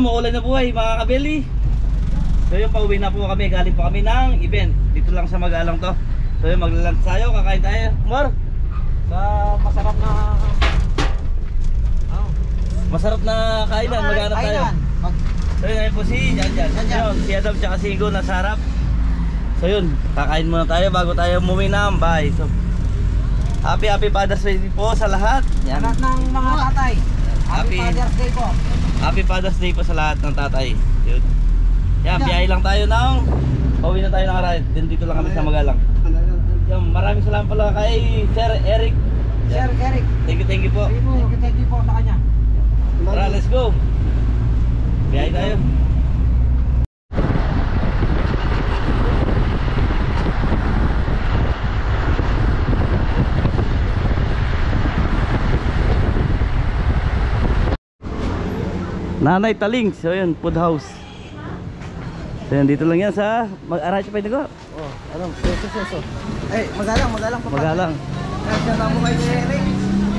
maulan na po ay mga kabeli. So yun, pauwi na po kami. Galing po kami ng event. Dito lang sa Magalang to. So yun, maglalunch tayo, kakain tayo. Mar, Sa masarap na masarap na kainan, maghanap tayo. So yun, ayun po si Janjan. Yun, si Adam tsaka si Igo nasa harap. So yun, kakain muna tayo bago tayo umuwi ng bahay. So happy Father's Day po sa lahat. Yan. lahat ng mga tatay. Happy Father's Day po. Happy Father's Day po sa lahat ng tatay. Yun. Yan, biyahe lang tayo ng pauwi na tayo ng ride. Din dito lang kami sa Magalang. Yan, maraming salamat pala kay Sir Eric. Sir Eric. Thank you po. Thank you po sa kanya. Tara, let's go. Biyahe tayo. Nanay Taling, so yun, food house. So yun, dito lang yan sa Mag-Aray pa ko. Oh, ano? Peso. Eh, Magalang pa. Magalang. Shoutout po kay Kuya Eric.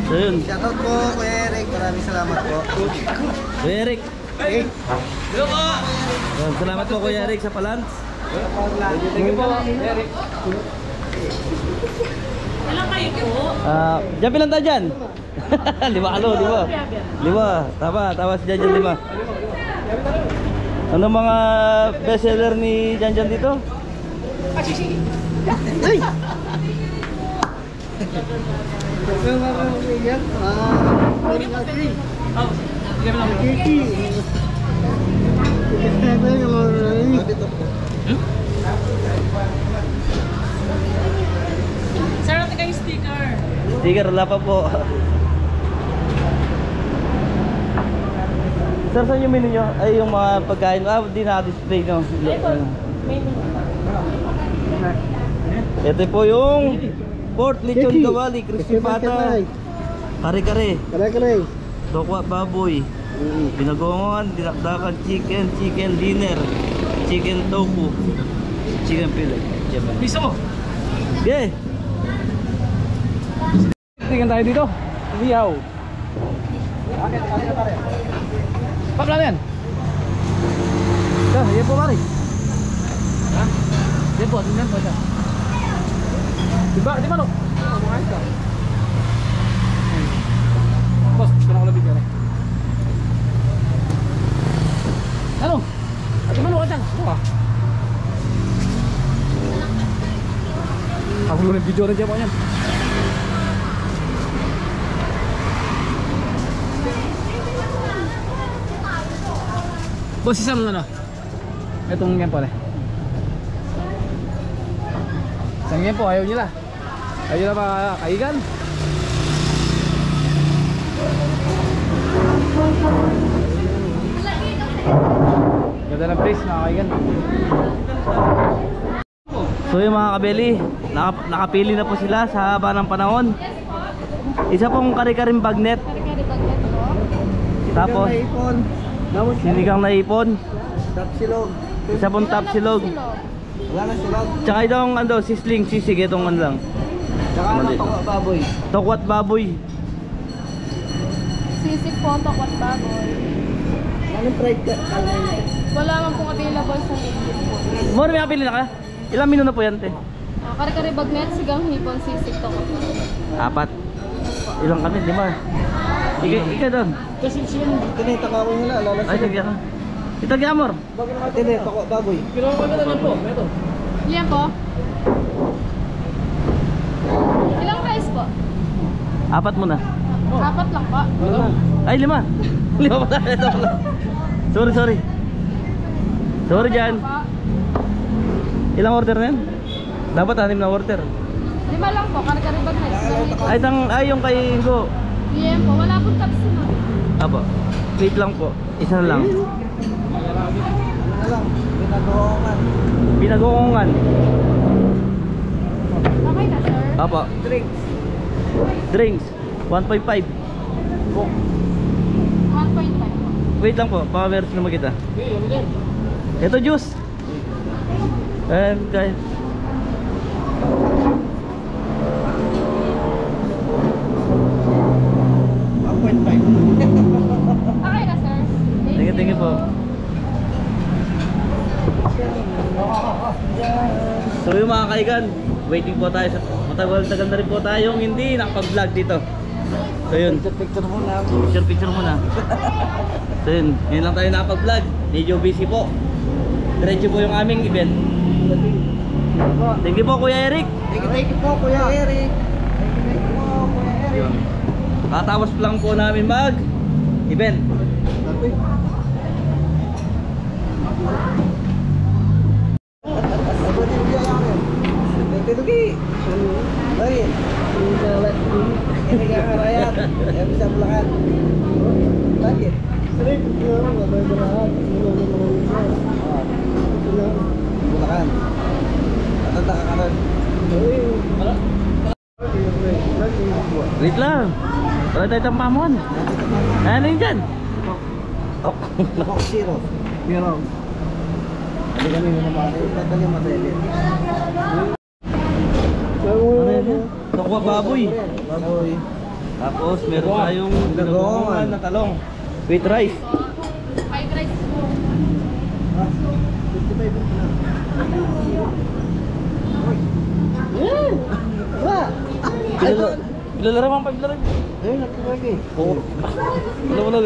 So yun, Shoutout po Kuya Eric. Maraming salamat po. Kuya Eric. Hey. Hello po. So, salamat po Kuya Eric sa palans. Thank you po, Eric. Alam kayo po? Diyan pilang tayo dyan? 5 kilo, 5. 5, tama si Janjan 5. Ano mga bestseller ni Janjan dito? Ay! Sir, natin kayo sticker. Sticker, wala pa po. Sir, saan yung menu nyo? Ay, yung mga pagkain. Di na-display nyo. Ito po yung pork lechon kawali, crispy pata, kare-kare, dokwa baboy, binagongan, dinakdakan chicken dinner, chicken tofu, chicken fillet. Piso mo! Okay. Tingnan tayo dito. Liyaw. Pakla na yan. Yan po pare. Ha? Yan po, tingnan po siya. Diba? Di ba no? Mukhain ka. Boss, gusto na ko labig yan eh. Ano? At di ba no ka dyan? Ano ka? Ako lunin video rin dyan po yan. Boss, isang ano? Itong yan po eh. Isang yan po, ayaw nila. Ayaw nila ba kaigan? Ganda ng place, nakakaigan. So yung mga kabeli, nakapili na po sila sa haba ng panahon. Isa pong kare-karing bagnet. Tapos sinigang na ipon. Tapsilog. Isa pong tapsilog. Wala na silog. Tsaka itong sisling, sisig, itong ano lang. Tsaka ano toko baboy. Tokwat baboy. Sisig po, tokwat baboy. Anong fried ka? Wala man pong available sa menu po. More, may kapili na ka? Ilang menu na po yan, te? Kare-kare bagnet, sigang hipon, sisig, tokwat baboy. 4. Ilang kami, 5. Ika doon. Kasi siya tinita ka ako nila. Ay, tagya ka. Itagya, amor. Tinita ko baboy. Pero ano naman po? Ito. Ilan po? Ilang rice po? 4 muna. 4 lang po. Ay, 5. 5 pala. Ito pala. Sorry. Sorry dyan. Ilang order na yan? Dapat 6 na order. 5 lang po, kare-kare bagnet, sigang hipon. Ay, yung kay Ingo. Iyan po, wala pong tapsi mo. Apo. Wait lang po. Isa na lang. Ano lang? Pinagoongan. Binagoongan. Okay na, sir? Apo. Drinks. Drinks. 1.5. 1.5. Wait lang po. Baka meron na magkita. Ito juice. And guys. Okay na, sir? Thank you po. So yung mga kaigan, waiting po tayo sa matagal na rin po tayong hindi nakapag-vlog dito. So yun, Picture muna. picture muna. So yun, ngayon lang tayo nakapag-vlog. Medyo busy po. Diretso po yung aming event. Thank you po Kuya Eric. Thank you po, Kuya Eric. Thank you po, Kuya Eric. Katapos lang po namin mag-event. Bakit? Bulacan. Tatanda ka rin. Wait lang. Wala tayo tampamon. Ano yun dyan? Coke Zero. Zero. Hindi kami minamahal. Tatali matalit. Ano yun? Tokwa baboy. Baboy. Tapos meron tayong Gagongan. na talong. With rice. Fried rice po. 55 na. Wala. Kilala naman pa kilala. Ayun, nakikagi. Oo. Wala.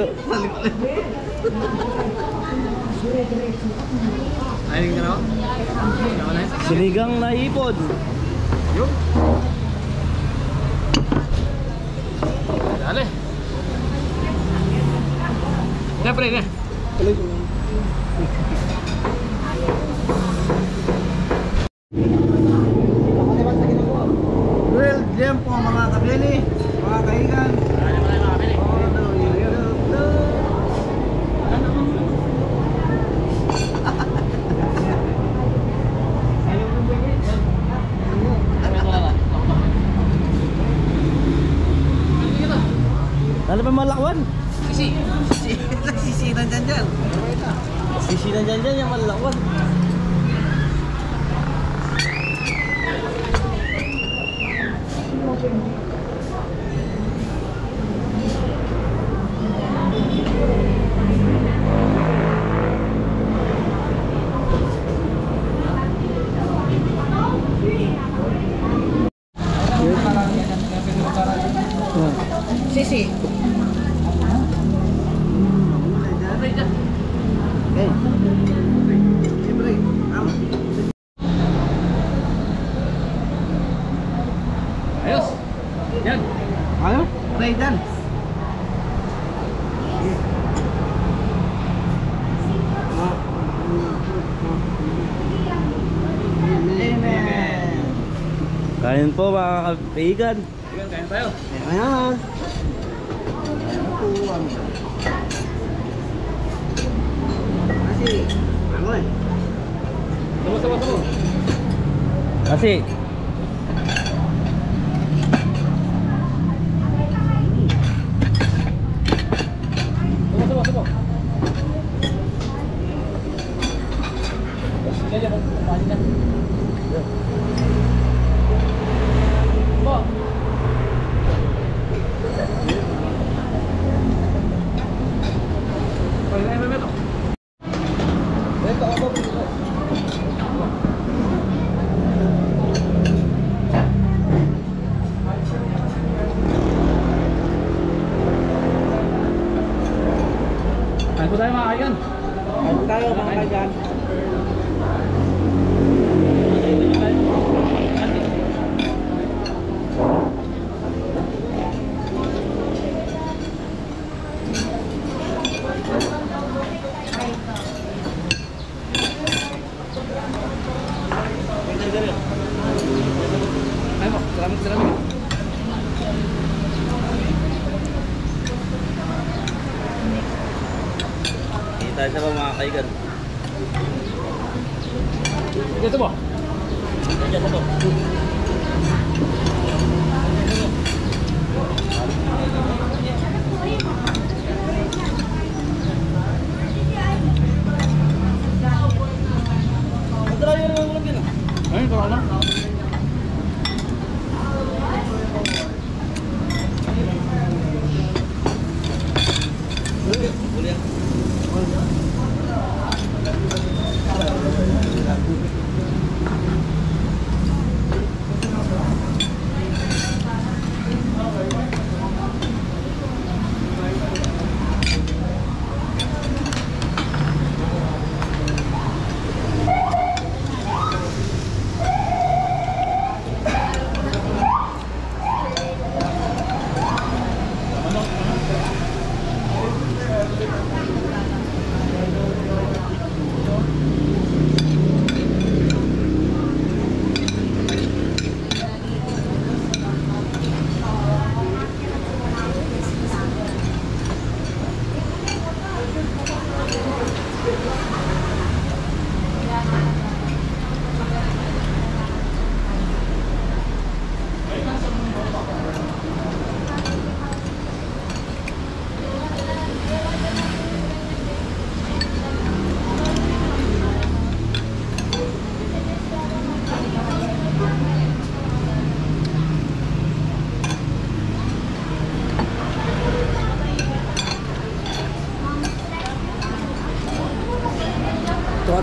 Ayun ka na? Sinigang na hipon. Yung? Dale. Ya, pre, ya. Well, diyan po mga kabili, mga kaigan. Ano pa malakwan? Sisi na dyan. Sisi na dyan yung malakwan. Sisi. Okay. Libre. Ayos. Yan. Ano? Play dance. Amen. Kain po mga kaibigan. Kain tayo. Ayan. Kasi, ano eh? Sama. Kasi Sama. kain po tayo mga kaibigan. Kain tayo mga kaigan. Ayun po, salamat. Tayo sa mga kaibigan. Dito ba? Diyan sa to. Madrayo naman ulam yan. Ayun, parang lang. Boleh ya?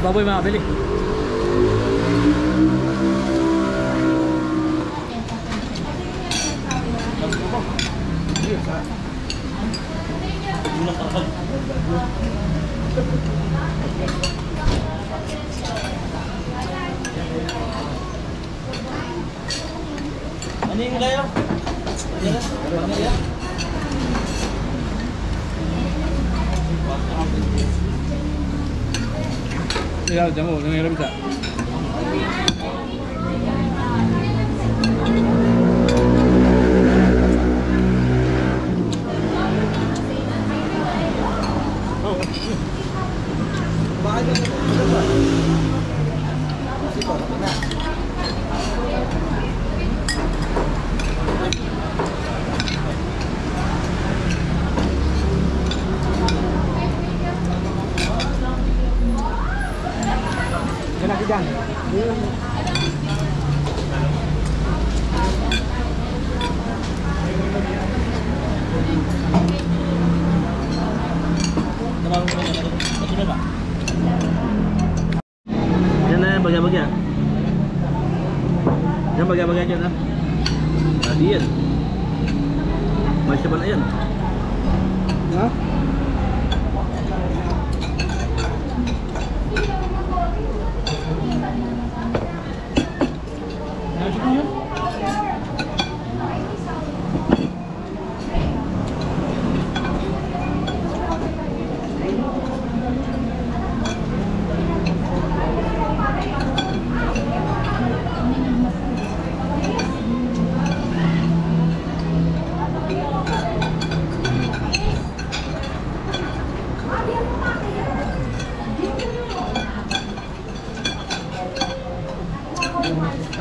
baboy makabili. Ano yung kayo? Iya, jamu, yang bisa. Enak ikan. Yan na yan, bagya-bagya. Yan, bagya-bagya dyan ha. Tadi yan. Masya ba na yan? Ha?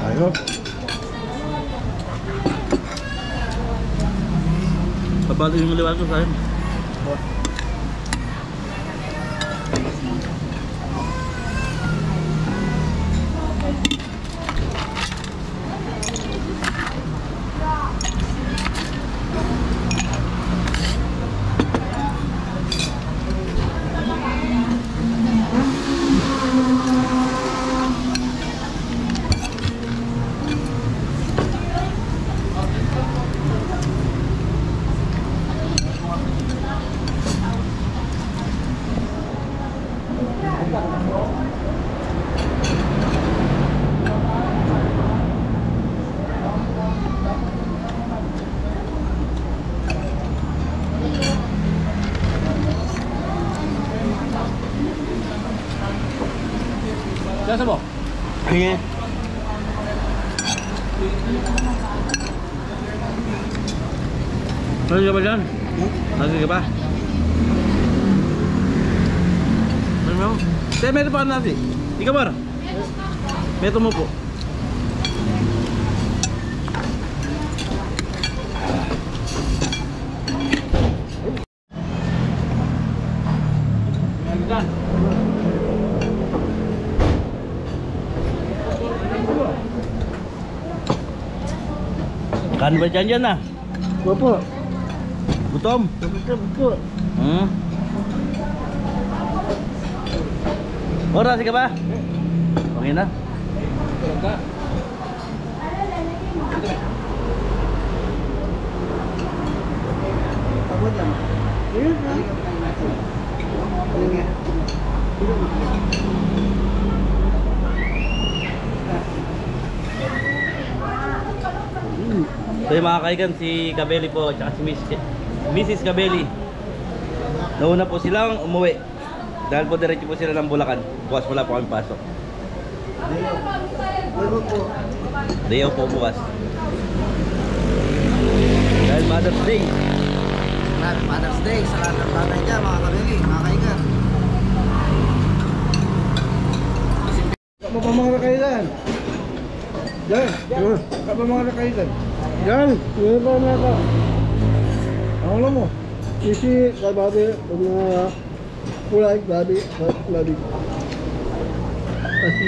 Ayo. Papalo yung liwanag ko sa akin. Jangan sabo. Iya. Lagi ka ba dyan? Lagi ka ba? Ano mo? Kaya meron pa natin. Ikaw ba? Meron mo po. Kan ba dyan dyan ah? Opo. Gutom? Opo. Oras ka ba? Okay na? So yung mga kaigan, si Cabelli po at si Mrs. Cabelli, nauna po silang umuwi dahil po diretso po sila ng Bulacan. Bukas wala po kami pasok. Day off po bukas dahil Mother's Day. Mother's Day sa lahat ng tatay dyan, mga kabili, mga kaigan. Apa mga nakailan? Yan. Apa mga nakailan? Yan. Yan ba na ka? Ang alam mo. Isi, kay babi, mga kulay, babi, babi. Asi.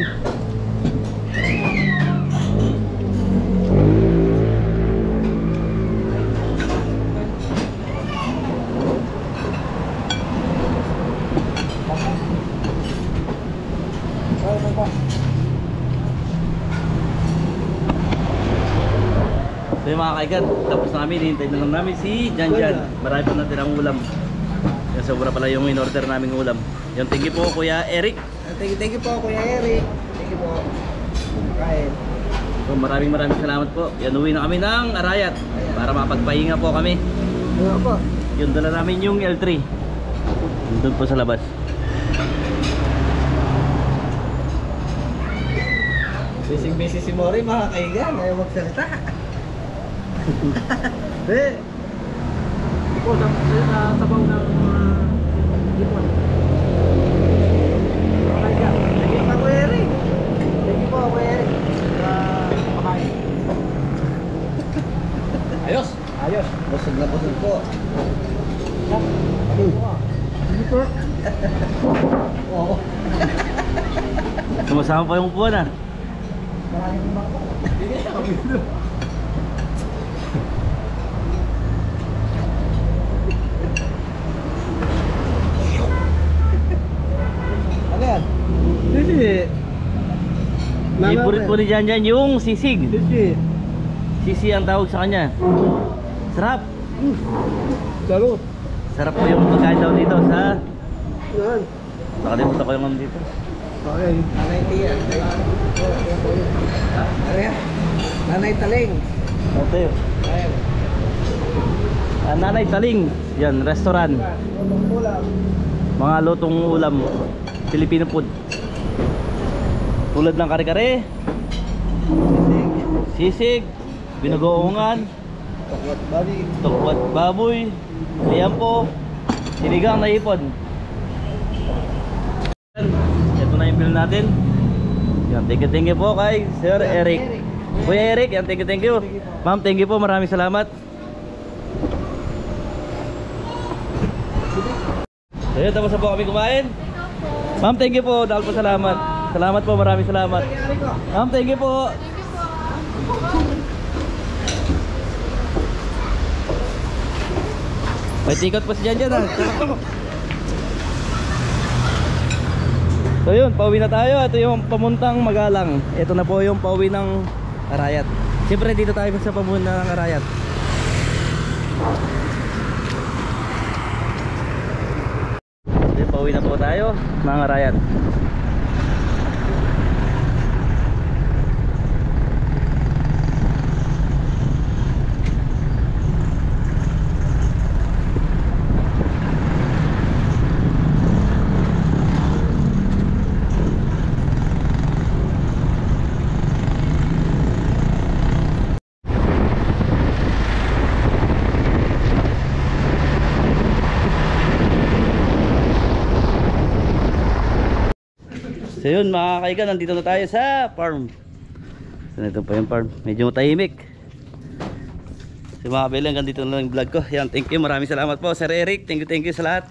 So yung mga kaigan, tapos namin, hintay na lang namin si Janjan. Marami pa natin ang ulam. Yan, sobra pala yung in-order namin ulam. Yung thank you po Kuya Eric. Thank you po, Kuya Eric. Thank you po. Kain. So maraming salamat po. Yan, uwi na kami ng Arayat para mapagpahinga po kami. Ano pa? Yun, dala namin yung L3. Doon po sa labas. Busy si Mori, mga kaigan. Ayaw magsalita. Ito, sa sabaw ng ipon. Thank you po, Kuya Eric. Thank you po, Kuya Eric. Pakain. Ayos! Ayos. Busog na busog po. Hindi po. Oo. Sumasama pa yung upuan ah. Maraming bangko. Ano yan? Sisi. Favorite po ni Janjan yung sisig. Sisi. Sisi ang tawag sa kanya. Sarap. Lalo. Sarap po yung pagkain daw dito sa... Yan. Nakalimutan ko yung ano dito. Okay. Nanay Tia. Ano yan? Nanay Taling. Ito yun. Ayun. Nanay Taling. Yan, restaurant. Mga lutong ulam. Filipino food. Tulad ng kare-kare, sisig, binugoongan, Tokwat bali. tukwat baboy, liampo, sinigang na hipon. Ito na yung bill natin. Yan, thank you po kay Sir Eric. Kuya Eric, yan, thank you. Ma'am, thank you po, maraming salamat. So yun, tapos na po kami kumain. Ma'am, thank you po, dahil po salamat. Salamat po, maraming salamat. Ma'am, thank you po. May tikot pa si Janjan ah. So yun, pauwi na tayo. Ito yung pamuntang Magalang. Ito na po yung pauwi ng Arayat. Siyempre dito tayo sa pamunta ng Arayat. So, pauwi na po tayo ng Arayat. So yun mga kaigan, nandito na tayo sa farm. So ito pa yung farm, medyo tahimik. So mga kabila, hanggang dito na lang yung vlog ko. Yan, thank you, maraming salamat po Sir Eric, thank you sa lahat.